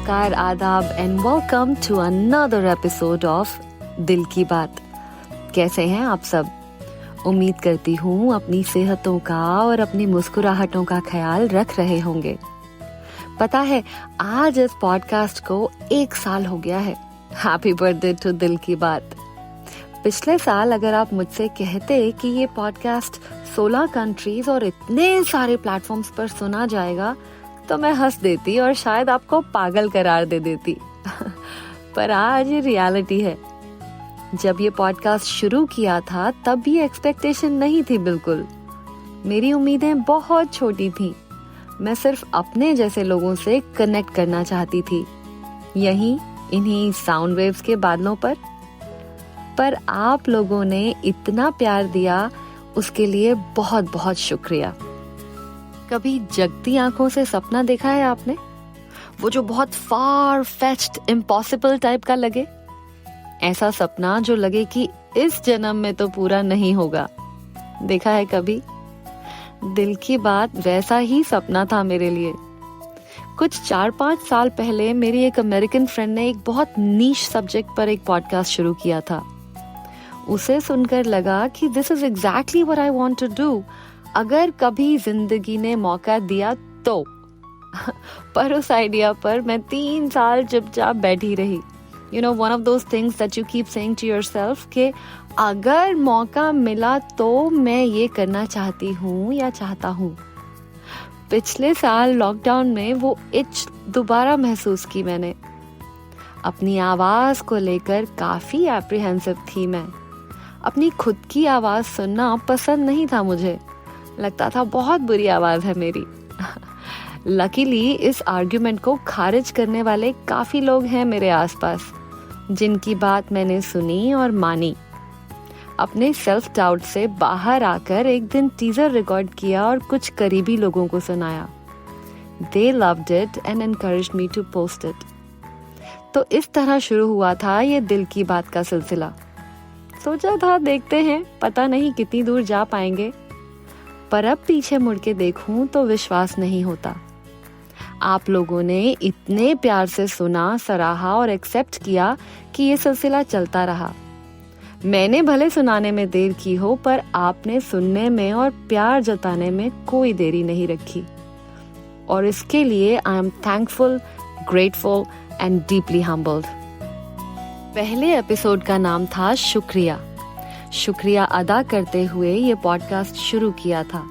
नमस्कार, आदाब and welcome to another episode of Dil ki बात। कैसे हैं आप सब? उम्मीद करती हूँ अपनी सेहतों का और अपनी मुस्कुराहटों का ख्याल रख रहे होंगे। पता है, आज इस पॉडकास्ट को 1 साल हो गया है। हैप्पी बर्थडे टू दिल की बात। पिछले साल अगर आप मुझसे कहते कि ये पॉडकास्ट 16 कंट्रीज और इतने सारे प्लेटफॉर्म्स पर सुना जाएगा तो मैं हंस देती और शायद आपको पागल करार दे देती। पर आज ये रियलिटी है। जब ये पॉडकास्ट शुरू किया था तब ये एक्सपेक्टेशन नहीं थी बिल्कुल। मेरी उम्मीदें बहुत छोटी थी। मैं सिर्फ अपने जैसे लोगों से कनेक्ट करना चाहती थी, यहीं इन्हीं साउंड वेव्स के बादलों पर आप लोगों ने इतना प्यार दिया, उसके लिए बहुत बहुत शुक्रिया। कभी जगती आंखों से सपना देखा है आपने? वो जो बहुत फार फेच्ड इम्पॉसिबल टाइप का लगे, ऐसा सपना जो लगे कि इस जन्म में तो पूरा नहीं होगा। देखा है कभी? दिल की बात वैसा ही सपना था मेरे लिए। कुछ 4-5 साल पहले मेरी एक अमेरिकन फ्रेंड ने एक बहुत नीश सब्जेक्ट पर एक पॉडकास्ट शुरू किया था। उसे सुनकर लगा कि this is exactly what I want to do, अगर कभी जिंदगी ने मौका दिया तो। पर उस आइडिया पर मैं 3 साल चुपचाप बैठी रही। You know, one of those things that you keep saying to yourself कि अगर मौका मिला तो मैं ये करना चाहती हूँ या चाहता हूँ। पिछले साल लॉकडाउन में वो इच दोबारा महसूस की मैंने। अपनी आवाज को लेकर काफी एप्रीहेंसिव थी मैं। अपनी खुद की आवाज सुनना पसंद नहीं था मुझे। लगता था बहुत बुरी आवाज है मेरी। लकीली इस आर्ग्यूमेंट को खारिज करने वाले काफी लोग हैं मेरे आसपास, जिनकी बात मैंने सुनी और मानी। अपने सेल्फ डाउट से बाहर आकर एक दिन टीजर रिकॉर्ड किया और कुछ करीबी लोगों को सुनाया। They loved it and encouraged me to post it. तो इस तरह शुरू हुआ था ये दिल की बात का सिलसिला। सोचा था देखते हैं, पता नहीं कितनी दूर जा पाएंगे। पर अब पीछे मुड़ के देखूं तो विश्वास नहीं होता। आप लोगों ने इतने प्यार से सुना, सराहा और एक्सेप्ट किया कि ये सिलसिला चलता रहा। मैंने भले सुनाने में देर की हो, पर आपने सुनने में और प्यार जताने में कोई देरी नहीं रखी। और इसके लिए I am thankful, grateful and deeply humbled. पहले एपिसोड का नाम था शुक्रिया। शुक्रिया अदा करते हुए ये पॉडकास्ट शुरू किया था।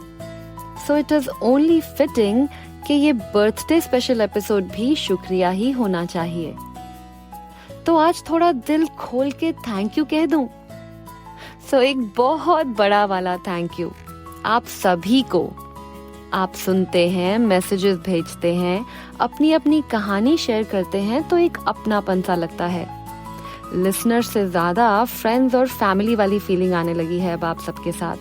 So it is only fitting कि ये बर्थडे स्पेशल एपिसोड भी शुक्रिया ही होना चाहिए। तो आज थोड़ा दिल खोल के थैंक यू कह दूं। सो एक बहुत बड़ा वाला थैंक यू आप सभी को। आप सुनते हैं, मैसेजेस भेजते हैं, अपनी अपनी कहानी शेयर करते हैं तो एक अपनापन सा लगता है। लिसनर से ज्यादा फ्रेंड्स और फैमिली वाली फीलिंग आने लगी है अब आप सबके साथ।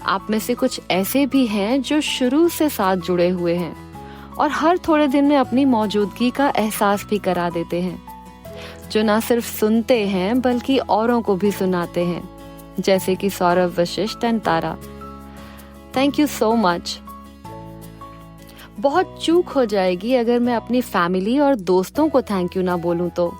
आप में से कुछ ऐसे भी हैं जो शुरू से साथ जुड़े हुए हैं और हर थोड़े दिन में अपनी मौजूदगी का एहसास भी करा देते हैं, जो ना सिर्फ सुनते हैं बल्कि औरों को भी सुनाते हैं, जैसे कि Saurabh, Vashishtha and Tara. Thank you so much. बहुत चूक हो जाएगी अगर मैं अपनी फैमिली और दोस्तों को थैंक यू ना बोलूं तो।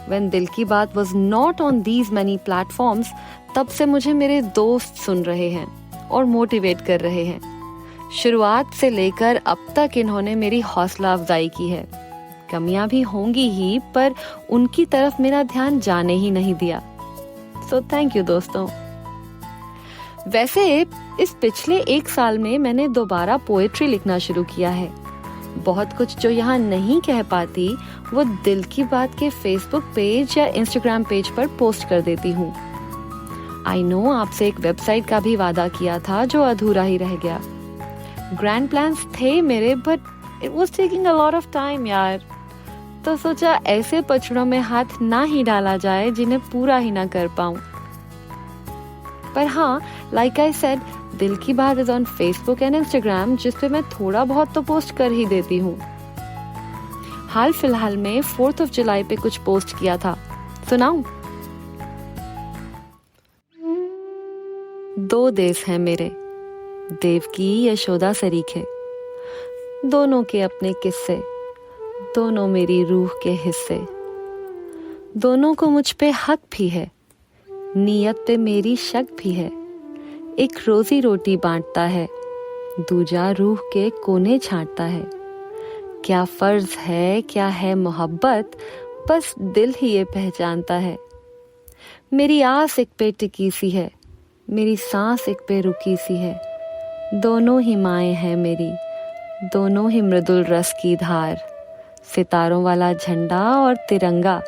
When दिल की बात was not on these many platforms, तब से मुझे मेरे दोस्त सुन रहे हैं और मोटिवेट कर रहे हैं। शुरुआत से लेकर अब तक इन्होंने मेरी हौसला अफजाई की है। कमियां भी होंगी ही, पर उनकी तरफ मेरा ध्यान जाने ही नहीं दिया। सो थैंक यू दोस्तों। वैसे इस पिछले 1 साल में मैंने दोबारा पोएट्री लिखना शुरू किया है। बहुत कुछ जो यहाँ नहीं कह पाती वो दिल की बात के फेसबुक पेज या इंस्टाग्राम पेज पर पोस्ट कर देती हूँ। आई नो आपसे एक वेबसाइट का भी वादा किया था जो अधूरा ही रह गया। ग्रैंड प्लान्स थे मेरे, but it was taking a lot of time यार। तो सोचा ऐसे पचड़ों में हाथ ना ही डाला जाए जिन्हें पूरा ही ना कर पाऊं। पर हाँ, लाइक आई सेड, दिल की बात is on Facebook and Instagram, जिस पे मैं थोड़ा बहुत तो पोस्ट कर ही देती हूँ। हाल फिलहाल में 4th of July पे कुछ पोस्ट किया था, सुनाऊं? 2 देश हैं मेरे, देवकी यशोदा सरीखे। दोनों के अपने किस्से, दोनों मेरी रूह के हिस्से। दोनों को मुझ पे हक भी है, नीयत पे मेरी शक भी है। एक रोजी रोटी बांटता है, दूजा रूह के कोने छांटता है। क्या फर्ज है, क्या है मोहब्बत, बस दिल ही ये पहचानता है। मेरी आस एक पे टिकी सी है, मेरी सांस एक पे रुकी सी है। दोनों ही माएँ हैं मेरी, दोनों ही मृदुल रस की धार। सितारों वाला झंडा और तिरंगा,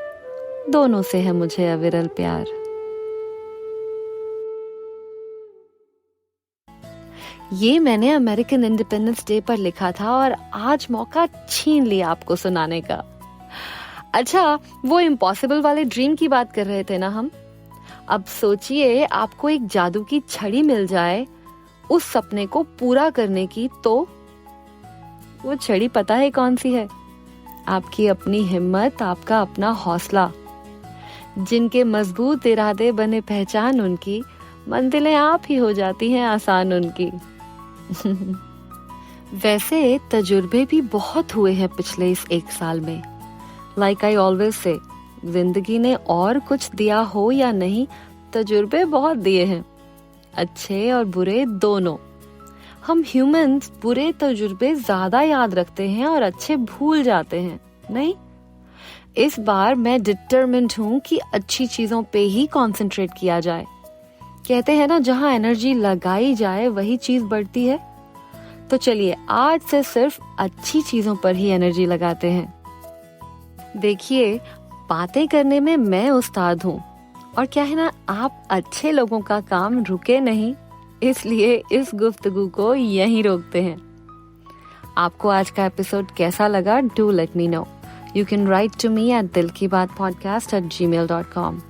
दोनों से है मुझे अविरल प्यार। ये मैंने अमेरिकन इंडिपेंडेंस डे पर लिखा था और आज मौका छीन लिया आपको सुनाने का। अच्छा, वो इम्पॉसिबल वाले ड्रीम की बात कर रहे थे ना हम। अब सोचिए आपको एक जादू की छड़ी मिल जाए उस सपने को पूरा करने की, तो वो छड़ी पता है कौन सी है? आपकी अपनी हिम्मत, आपका अपना हौसला। जिनके मजबूत इरादे बने पहचान उनकी, मंजिलें आप ही हो जाती हैं आसान उनकी। वैसे तजुर्बे भी बहुत हुए हैं पिछले इस एक साल में। लाइक आई ऑलवेज से, जिंदगी ने और कुछ दिया हो या नहीं, तजुर्बे बहुत दिए हैं, अच्छे और बुरे दोनों। हम ह्यूमंस बुरे तजुर्बे ज्यादा याद रखते हैं और अच्छे भूल जाते हैं, नहीं? इस बार मैं डिटरमिन्ड हूं कि अच्छी चीजों पे ही कंसंट्रेट किया जाए। कहते हैं ना, जहां एनर्जी लगाई जाए वही चीज बढ़ती है। तो चलिए आज से सिर्फ अच्छी चीजों पर ही एनर्जी लगाते हैं। देखिए, बातें करने में मैं उस्ताद हूँ, और क्या है ना, आप अच्छे लोगों का काम रुके नहीं, इसलिए इस गुफ्तगू को यहीं रोकते हैं। आपको आज का एपिसोड कैसा लगा? Do let me know. You can write to me at dilkibaatpodcast@gmail.com।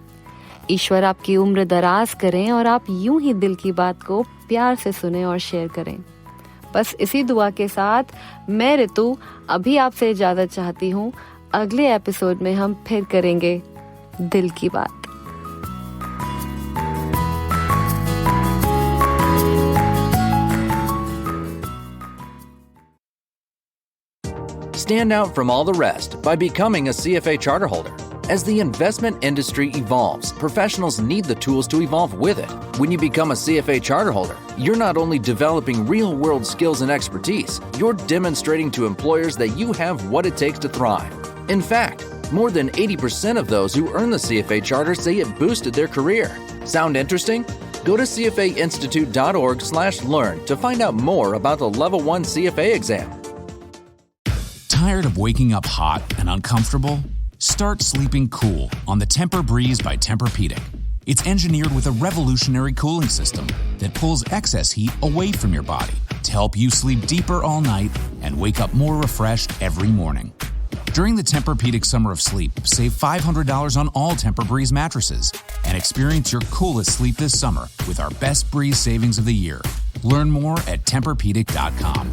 ईश्वर आपकी उम्र दराज करें और आप यूं ही दिल की बात को प्यार से सुने और शेयर करें। बस इसी दुआ के साथ मैं ऋतु अभी आपसे इजाजत चाहती हूँ। अगले एपिसोड में हम फिर करेंगे दिल की बात। Stand out from all the rest by becoming a CFA charter holder. As the investment industry evolves, professionals need the tools to evolve with it. When you become a CFA charter holder, you're not only developing real-world skills and expertise, you're demonstrating to employers that you have what it takes to thrive. In fact, more than 80% of those who earn the CFA charter say it boosted their career. Sound interesting? Go to cfainstitute.org/learn to find out more about the Level 1 CFA exam. Tired of waking up hot and uncomfortable? Start sleeping cool on the Tempur-Breeze by Tempur-Pedic. It's engineered with a revolutionary cooling system that pulls excess heat away from your body to help you sleep deeper all night and wake up more refreshed every morning. During the Tempur-Pedic Summer of Sleep, save $500 on all Tempur-Breeze mattresses and experience your coolest sleep this summer with our best Breeze savings of the year. Learn more at TempurPedic.com.